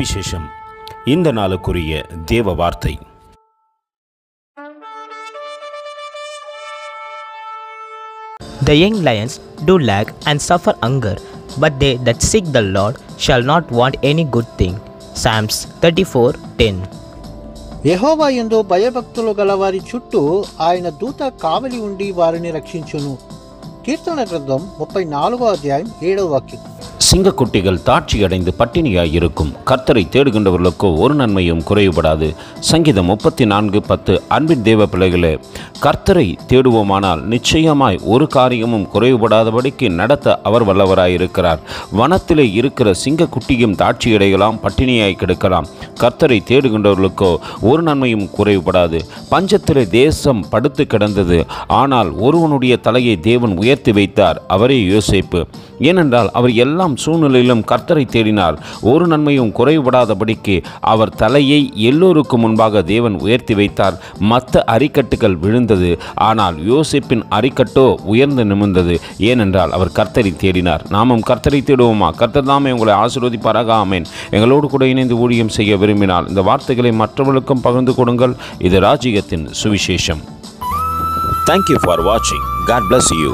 சுவிசேஷம். இந்த நாளுக்குரிய தேவ வார்த்தை. The young lions do lack and suffer hunger, but they that seek the Lord shall not want any good thing. Psalms 34:10. యెహోవా యందు భయభక్తులు గలవారి చుట్టూ ఆయన దూత కావలి ఉండి వారిని రక్షించును. కీర్తన గ్రంథం 34:7. சிங்கக்குட்டிகள் தாட்சியடைந்து பட்டினியாயிருக்கும். கர்த்தரை தேடுகின்றவர்களுக்கோ ஒரு நன்மையும் குறைவுபடாது. சங்கீதம் 34:10. அன்பின் தேவ பிள்ளைகளே, கர்த்தரை தேடுவோமானால் நிச்சயமாய் ஒரு காரியமும் குறைவுபடாதபடிக்கு நடத்த அவர் வல்லவராயிருக்கிறார். வனத்திலே இருக்கிற சிங்கக்குட்டியும் தாட்சியடையலாம், பட்டினியாய் கிடக்கலாம். கர்த்தரை தேடுகின்றவர்களுக்கோ ஒரு நன்மையும் குறைவுபடாது. பஞ்சத்திலே தேசம் படுத்து கிடந்தது. ஆனால் ஒருவனுடைய தலையை தேவன் உயர்த்தி வைத்தார். அவரே யோசேப்பு. ஏனென்றால் அவர் எல்லாம் சூழ்நிலையிலும் கர்த்தரை தேடினார். ஒரு நன்மையும் குறைவுபடாதபடிக்கு அவர் தலையை எல்லோருக்கும் முன்பாக தேவன் உயர்த்தி வைத்தார். மற்ற அரிக்கட்டுகள் விழுந்தது, ஆனால் யோசேப்பின் அரிக்கட்டோ உயர்ந்து நிமிர்ந்தது. ஏனென்றால் அவர் கர்த்தரை தேடினார். நாமும் கர்த்தரை தேடுவோமா? கர்த்தர் தாமே உங்களை ஆசீர்வதிப்பாராக. ஆமென். எங்களோடு கூட இணைந்து ஊழியம் செய்ய விரும்பினால் இந்த வார்த்தைகளை மற்றவர்களுக்கும் பகிர்ந்து கொடுங்கள். இது ராஜ்யத்தின் சுவிசேஷம். Thank you for watching. God bless you.